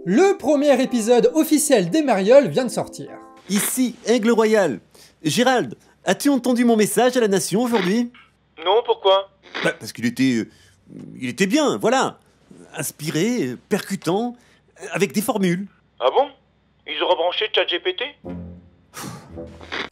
Le premier épisode officiel des Marioles vient de sortir. Ici, Aigle Royal. Gérald, as-tu entendu mon message à la Nation aujourd'hui? Non, pourquoi? Parce qu'il était bien, voilà. Inspiré, percutant, avec des formules. Ah bon? Ils ont rebranché ChatGPT?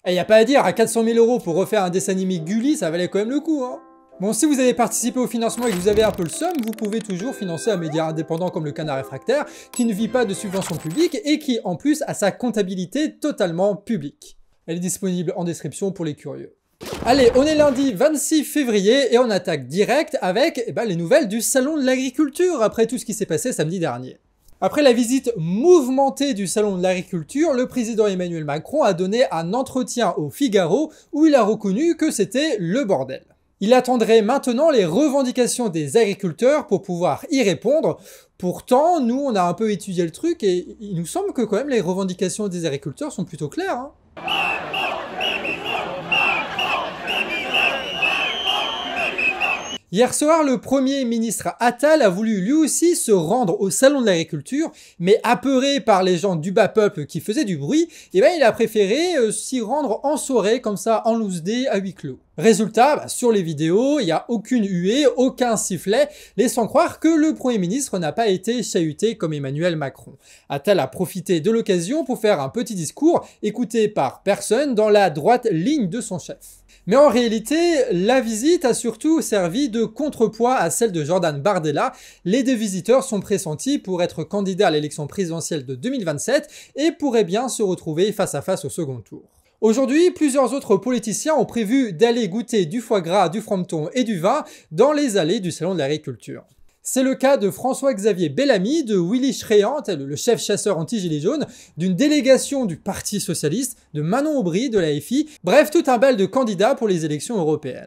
Et y a pas à dire, à 400 000 € pour refaire un dessin animé Gulli, ça valait quand même le coup, hein. Bon, si vous avez participé au financement et que vous avez un peu le seum, vous pouvez toujours financer un média indépendant comme le Canard Réfractaire, qui ne vit pas de subventions publiques et qui, en plus, a sa comptabilité totalement publique. Elle est disponible en description pour les curieux. Allez, on est lundi 26 février et on attaque direct avec les nouvelles du Salon de l'Agriculture après tout ce qui s'est passé samedi dernier. Après la visite mouvementée du Salon de l'Agriculture, le président Emmanuel Macron a donné un entretien au Figaro où il a reconnu que c'était le bordel. Il attendrait maintenant les revendications des agriculteurs pour pouvoir y répondre. Pourtant, nous, on a un peu étudié le truc et il nous semble que quand même les revendications des agriculteurs sont plutôt claires, hein. Hier soir, le Premier ministre Attal a voulu lui aussi se rendre au Salon de l'Agriculture, mais apeuré par les gens du bas peuple qui faisaient du bruit, il a préféré s'y rendre en soirée, comme ça, en loose day, à huis clos. Résultat, sur les vidéos, il n'y a aucune huée, aucun sifflet, laissant croire que le Premier ministre n'a pas été chahuté comme Emmanuel Macron. Attal a profité de l'occasion pour faire un petit discours écouté par personne dans la droite ligne de son chef. Mais en réalité, la visite a surtout servi de contrepoids à celle de Jordan Bardella. Les deux visiteurs sont pressentis pour être candidats à l'élection présidentielle de 2027 et pourraient bien se retrouver face à face au second tour. Aujourd'hui, plusieurs autres politiciens ont prévu d'aller goûter du foie gras, du frometon et du vin dans les allées du Salon de l'Agriculture. C'est le cas de François-Xavier Bellamy, de Willy Schréant, le chef chasseur anti-gilets jaunes, d'une délégation du Parti Socialiste, de Manon Aubry, de la FI, bref, tout un bal de candidats pour les élections européennes.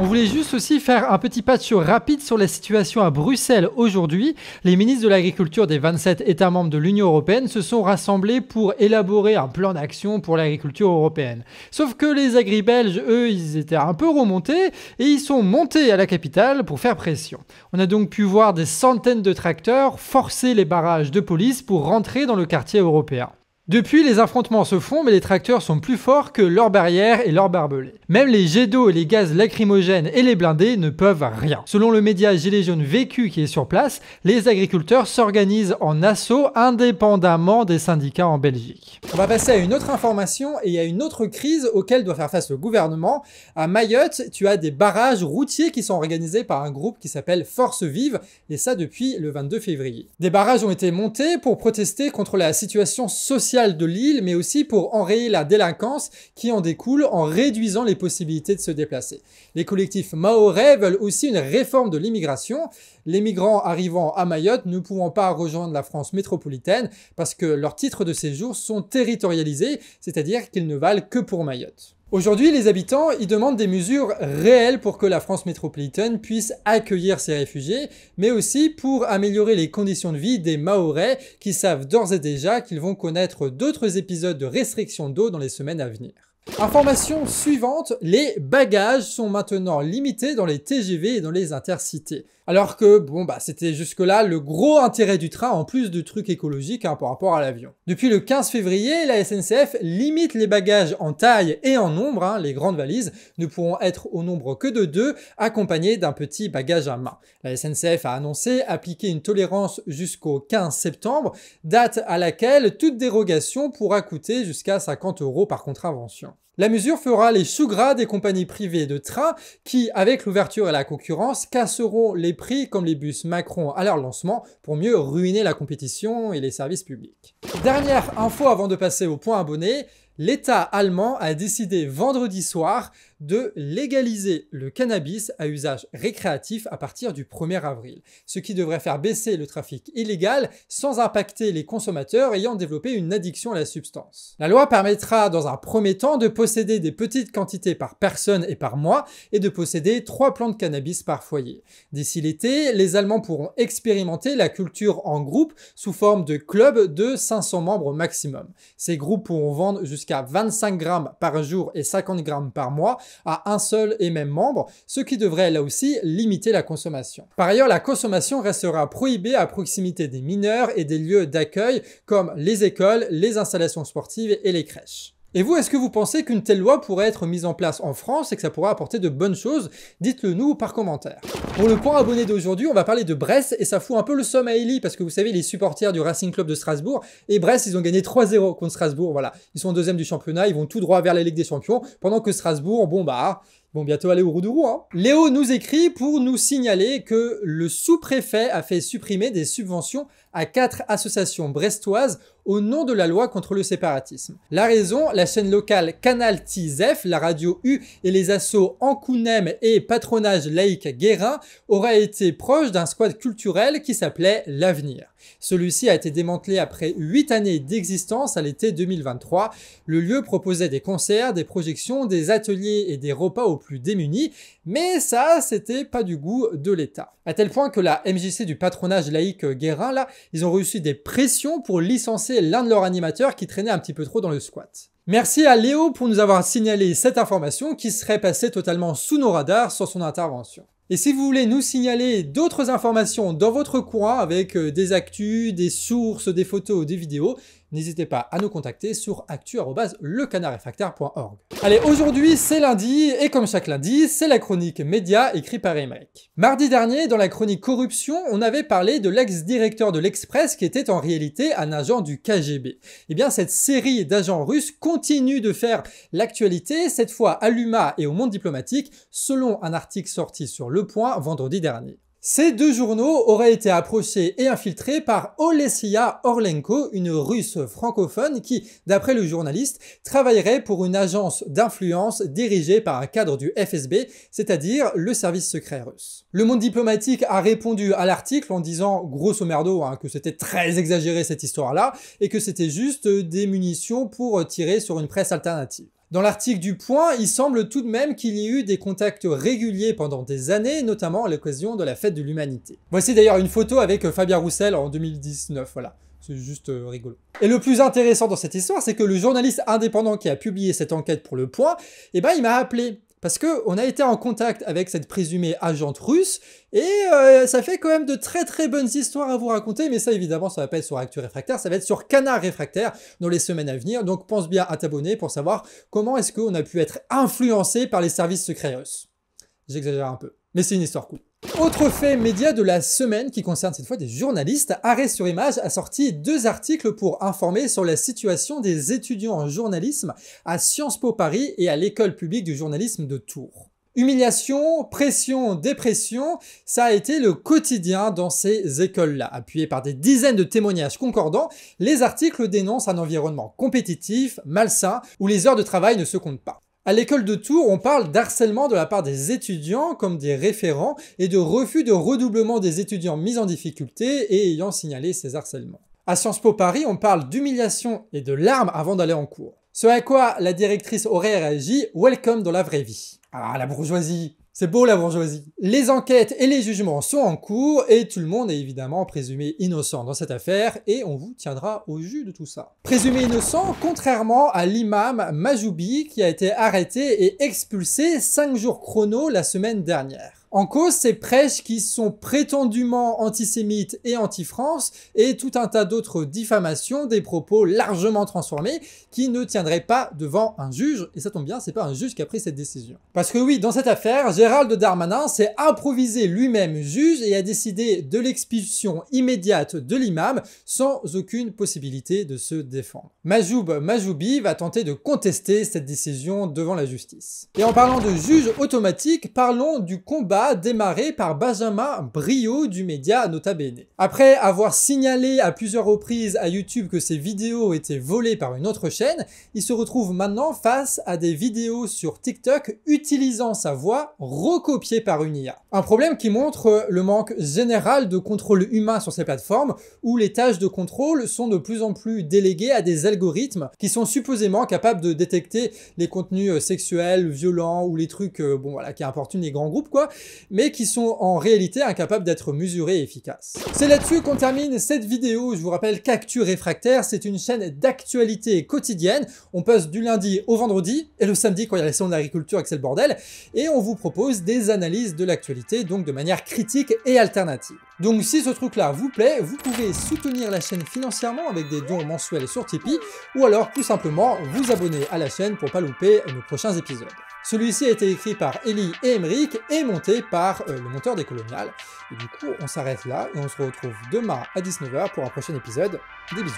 On voulait juste aussi faire un petit patch rapide sur la situation à Bruxelles aujourd'hui. Les ministres de l'Agriculture des 27 États membres de l'Union européenne se sont rassemblés pour élaborer un plan d'action pour l'agriculture européenne. Sauf que les agri-belges, eux, ils étaient un peu remontés et ils sont montés à la capitale pour faire pression. On a donc pu voir des centaines de tracteurs forcer les barrages de police pour rentrer dans le quartier européen. Depuis, les affrontements se font, mais les tracteurs sont plus forts que leurs barrières et leurs barbelés. Même les jets d'eau et les gaz lacrymogènes et les blindés ne peuvent rien. Selon le média Gilets jaunes Vécu qui est sur place, les agriculteurs s'organisent en assaut indépendamment des syndicats en Belgique. On va passer à une autre information et à une autre crise auquel doit faire face le gouvernement. À Mayotte, tu as des barrages routiers qui sont organisés par un groupe qui s'appelle Force Vive, et ça depuis le 22 février. Des barrages ont été montés pour protester contre la situation sociale de l'île, mais aussi pour enrayer la délinquance qui en découle en réduisant les possibilités de se déplacer. Les collectifs mahorais veulent aussi une réforme de l'immigration. Les migrants arrivant à Mayotte ne pourront pas rejoindre la France métropolitaine parce que leurs titres de séjour sont territorialisés, c'est-à-dire qu'ils ne valent que pour Mayotte. Aujourd'hui, les habitants y demandent des mesures réelles pour que la France métropolitaine puisse accueillir ces réfugiés, mais aussi pour améliorer les conditions de vie des Mahorais qui savent d'ores et déjà qu'ils vont connaître d'autres épisodes de restriction d'eau dans les semaines à venir. Information suivante, les bagages sont maintenant limités dans les TGV et dans les intercités. Alors que, c'était jusque-là le gros intérêt du train en plus de trucs écologiques par rapport à l'avion. Depuis le 15 février, la SNCF limite les bagages en taille et en nombre, les grandes valises ne pourront être au nombre que de 2, accompagnés d'un petit bagage à main. La SNCF a annoncé appliquer une tolérance jusqu'au 15 septembre, date à laquelle toute dérogation pourra coûter jusqu'à 50 € par contravention. La mesure fera les choux gras des compagnies privées de train qui, avec l'ouverture et la concurrence, casseront les prix comme les bus Macron à leur lancement pour mieux ruiner la compétition et les services publics. Dernière info avant de passer au point abonné, l'État allemand a décidé vendredi soir de légaliser le cannabis à usage récréatif à partir du 1er avril, ce qui devrait faire baisser le trafic illégal sans impacter les consommateurs ayant développé une addiction à la substance. La loi permettra dans un premier temps de posséder des petites quantités par personne et par mois et de posséder 3 plants de cannabis par foyer. D'ici l'été, les Allemands pourront expérimenter la culture en groupe sous forme de clubs de 500 membres maximum. Ces groupes pourront vendre jusqu'à 25 grammes par jour et 50 grammes par mois, à un seul et même membre, ce qui devrait là aussi limiter la consommation. Par ailleurs, la consommation restera prohibée à proximité des mineurs et des lieux d'accueil comme les écoles, les installations sportives et les crèches. Et vous, est-ce que vous pensez qu'une telle loi pourrait être mise en place en France et que ça pourrait apporter de bonnes choses? Dites-le nous par commentaire. Pour le point abonné d'aujourd'hui, on va parler de Brest et ça fout un peu le seum à Eli parce que vous savez, les supporters du Racing Club de Strasbourg et Brest, ils ont gagné 3-0 contre Strasbourg, voilà. Ils sont deuxième du championnat, ils vont tout droit vers la Ligue des Champions, pendant que Strasbourg, bon, bientôt aller au roue du roux, hein. Léo nous écrit pour nous signaler que le sous-préfet a fait supprimer des subventions à 4 associations brestoises au nom de la loi contre le séparatisme. La raison, la chaîne locale Canal TZEF, la radio U et les assos Ancounem et Patronage laïque Guérin auraient été proches d'un squat culturel qui s'appelait l'Avenir. Celui-ci a été démantelé après 8 années d'existence à l'été 2023. Le lieu proposait des concerts, des projections, des ateliers et des repas aux plus démunis, mais ça, c'était pas du goût de l'État. À tel point que la MJC du patronage laïque Guérin, là, ils ont reçu des pressions pour licencier l'un de leurs animateurs qui traînait un petit peu trop dans le squat. Merci à Léo pour nous avoir signalé cette information qui serait passée totalement sous nos radars sans son intervention. Et si vous voulez nous signaler d'autres informations dans votre coin avec des actus, des sources, des photos, des vidéos, n'hésitez pas à nous contacter sur actu@lecanardréfractaire.org. Allez, aujourd'hui c'est lundi et comme chaque lundi, c'est la chronique média écrite par Aymeric. Mardi dernier, dans la chronique corruption, on avait parlé de l'ex-directeur de l'Express qui était en réalité un agent du KGB. Eh bien, cette série d'agents russes continue de faire l'actualité, cette fois à l'UMA et au monde diplomatique, selon un article sorti sur Le Point vendredi dernier. Ces deux journaux auraient été approchés et infiltrés par Olesia Orlenko, une russe francophone qui, d'après le journaliste, travaillerait pour une agence d'influence dirigée par un cadre du FSB, c'est-à-dire le service secret russe. Le monde diplomatique a répondu à l'article en disant, grosso merdo, que c'était très exagéré cette histoire-là, et que c'était juste des munitions pour tirer sur une presse alternative. Dans l'article du Point, il semble tout de même qu'il y ait eu des contacts réguliers pendant des années, notamment à l'occasion de la fête de l'humanité. Voici d'ailleurs une photo avec Fabien Roussel en 2019, voilà. C'est juste rigolo. Et le plus intéressant dans cette histoire, c'est que le journaliste indépendant qui a publié cette enquête pour Le Point, il m'a appelé. Parce qu'on a été en contact avec cette présumée agente russe, et ça fait quand même de très très bonnes histoires à vous raconter, mais ça évidemment ça va pas être sur Actu Réfractaire, ça va être sur Canard Réfractaire dans les semaines à venir, donc pense bien à t'abonner pour savoir comment est-ce qu'on a pu être influencé par les services secrets russes. J'exagère un peu, mais c'est une histoire cool. Autre fait média de la semaine qui concerne cette fois des journalistes, Arrêt sur Image a sorti 2 articles pour informer sur la situation des étudiants en journalisme à Sciences Po Paris et à l'école publique du journalisme de Tours. Humiliation, pression, dépression, ça a été le quotidien dans ces écoles-là. Appuyés par des dizaines de témoignages concordants, les articles dénoncent un environnement compétitif, malsain, où les heures de travail ne se comptent pas. À l'école de Tours, on parle d'harcèlement de la part des étudiants comme des référents et de refus de redoublement des étudiants mis en difficulté et ayant signalé ces harcèlements. À Sciences Po Paris, on parle d'humiliation et de larmes avant d'aller en cours. Ce à quoi la directrice aurait réagi « Welcome dans la vraie vie ». Ah, la bourgeoisie! C'est beau la bourgeoisie. Les enquêtes et les jugements sont en cours et tout le monde est évidemment présumé innocent dans cette affaire et on vous tiendra au jus de tout ça. Présumé innocent, contrairement à l'imam Majoubi qui a été arrêté et expulsé 5 jours chrono la semaine dernière. En cause, ces prêches qui sont prétendument antisémites et anti-France et tout un tas d'autres diffamations, des propos largement transformés qui ne tiendraient pas devant un juge. Et ça tombe bien, c'est pas un juge qui a pris cette décision. Parce que oui, dans cette affaire, Gérald Darmanin s'est improvisé lui-même juge et a décidé de l'expulsion immédiate de l'imam sans aucune possibilité de se défendre. Majoub Majoubi va tenter de contester cette décision devant la justice. Et en parlant de juge automatique, parlons du combat démarré par Benjamin Briot du média Nota Bene. Après avoir signalé à plusieurs reprises à YouTube que ses vidéos étaient volées par une autre chaîne, il se retrouve maintenant face à des vidéos sur TikTok utilisant sa voix recopiée par une IA. Un problème qui montre le manque général de contrôle humain sur ces plateformes où les tâches de contrôle sont de plus en plus déléguées à des algorithmes qui sont supposément capables de détecter les contenus sexuels, violents ou les trucs qui importunent les grands groupes quoi. mais qui sont en réalité incapables d'être mesurés et efficaces. C'est là-dessus qu'on termine cette vidéo. Je vous rappelle qu'Actu Réfractaire, c'est une chaîne d'actualité quotidienne. On poste du lundi au vendredi, et le samedi quand il y a les salons d'agriculture et que c'est le bordel, et on vous propose des analyses de l'actualité, donc de manière critique et alternative. Donc si ce truc-là vous plaît, vous pouvez soutenir la chaîne financièrement avec des dons mensuels sur Tipeee, ou alors tout simplement vous abonner à la chaîne pour pas louper nos prochains épisodes. Celui-ci a été écrit par Ellie et Emeric et monté par le monteur des Coloniales. Et du coup, on s'arrête là et on se retrouve demain à 19 h pour un prochain épisode. Des bisous.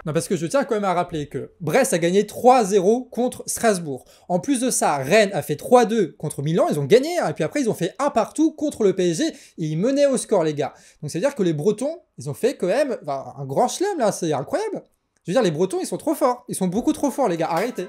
Non, parce que je tiens quand même à rappeler que Brest a gagné 3-0 contre Strasbourg. En plus de ça, Rennes a fait 3-2 contre Milan, ils ont gagné, hein, et puis après ils ont fait 1 partout contre le PSG, et ils menaient au score les gars. Donc ça veut dire que les Bretons, ils ont fait quand même un grand chelem là, c'est incroyable. Je veux dire, les Bretons ils sont trop forts, ils sont beaucoup trop forts les gars, arrêtez.